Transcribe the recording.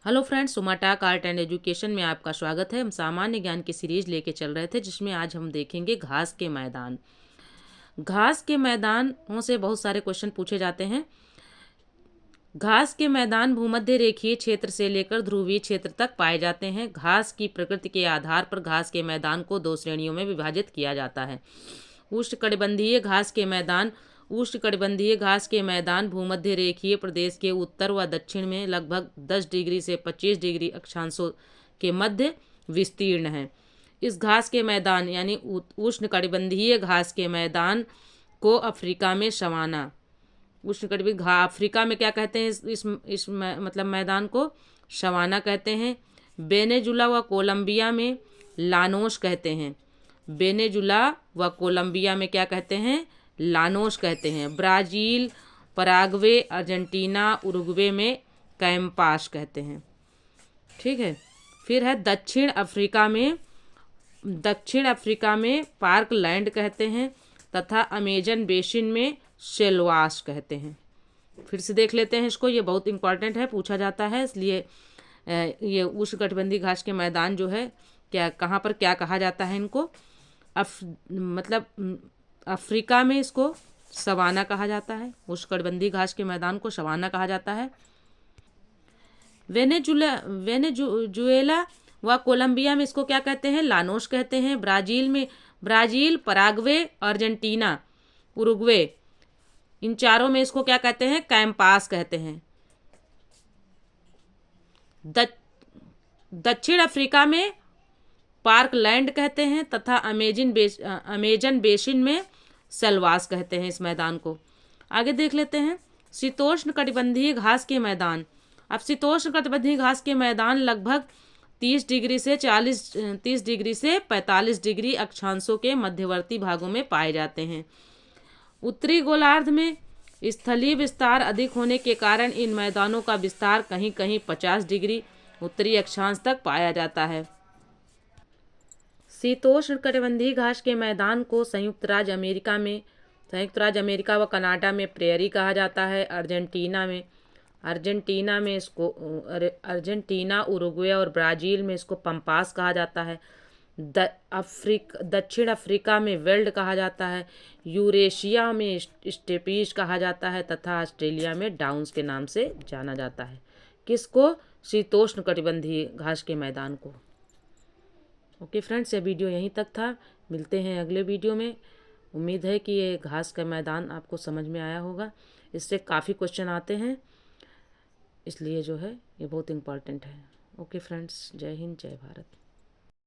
Hello friends, सुमाटाक art and education में आपका स्वागत है। हम सामान्य ज्ञान की सीरीज लेके चल रहे थे, जिसमें आज हम देखेंगे घास के मैदान। घास के मैदानों से बहुत सारे क्वेश्चन पूछे जाते हैं। घास के मैदान भूमध्य रेखीय क्षेत्र से लेकर ध्रुवीय क्षेत्र तक पाए जाते हैं। घास की प्रकृति के आधार पर घास के मैदान को दो श्रेणियों में विभाजित किया जाता है। उष्णकटिबंधीय घास के मैदान। उष्णकटिबंधीय घास के मैदान भूमध्य रेखीय प्रदेश के उत्तर व दक्षिण में लगभग 10 डिग्री से 25 डिग्री अक्षांशों के मध्य विस्तीर्ण है। इस घास के मैदान यानी उष्णकटिबंधीय घास के मैदान को अफ्रीका में सवाना, उष्णकटिबंधीय अफ्रीका में क्या कहते हैं, मतलब मैदान को सवाना कहते हैं। वेनेजुला व कोलंबिया में लानोस कहते हैं। वेनेजुला व कोलंबिया में क्या कहते हैं, लानोस कहते हैं। ब्राज़ील, पराग्वे, अर्जेंटीना, उरुग्वे में कैम्पास कहते हैं। ठीक है। फिर है दक्षिण अफ्रीका में पार्कलैंड कहते हैं तथा अमेजन बेसिन में सेल्वास कहते हैं। फिर से देख लेते हैं इसको, ये बहुत इंपॉर्टेंट है, पूछा जाता है, इसलिए ये उष्णकटिबंधीय घास के मैदान जो है क्या, कहाँ पर क्या कहा जाता है इनको, अफ्रीका में इसको सवाना कहा जाता है। उष्णकटिबंधीय घास के मैदान को सवाना कहा जाता है। वेनेजुएला व कोलंबिया में इसको क्या कहते हैं, लानोस कहते हैं। ब्राज़ील, पराग्वे, अर्जेंटीना, उरुग्वे, इन चारों में इसको क्या कहते हैं, कैम्पास कहते हैं। दक्षिण अफ्रीका में पार्कलैंड कहते हैं तथा अमेजन बेसिन में सेल्वास कहते हैं इस मैदान को। आगे देख लेते हैं शीतोष्ण कटिबंधीय घास के मैदान। अब शीतोष्ण कटिबंधीय घास के मैदान लगभग 30 डिग्री से 45 डिग्री अक्षांशों के मध्यवर्ती भागों में पाए जाते हैं। उत्तरी गोलार्ध में स्थलीय विस्तार अधिक होने के कारण इन मैदानों का विस्तार कहीं कहीं 50 डिग्री उत्तरी अक्षांश तक पाया जाता है। शीतोष्ण कटिबंधीय घास के मैदान को संयुक्त राज्य अमेरिका व कनाडा में प्रेयरी कहा जाता है। अर्जेंटीना, उरुग्वे और ब्राज़ील में इसको पंपास कहा जाता है। दक्षिण अफ्रीका में वेल्ड कहा जाता है। यूरेशिया में स्टेपीज कहा जाता है तथा ऑस्ट्रेलिया में डाउन्स के नाम से जाना जाता है। किसको, शीतोष्ण कटिबंधीय घास के मैदान को। ओके फ्रेंड्स, ये वीडियो यहीं तक था। मिलते हैं अगले वीडियो में। उम्मीद है कि ये घास का मैदान आपको समझ में आया होगा। इससे काफ़ी क्वेश्चन आते हैं, इसलिए जो है ये बहुत इम्पॉर्टेंट है। ओके फ्रेंड्स, जय हिंद, जय भारत।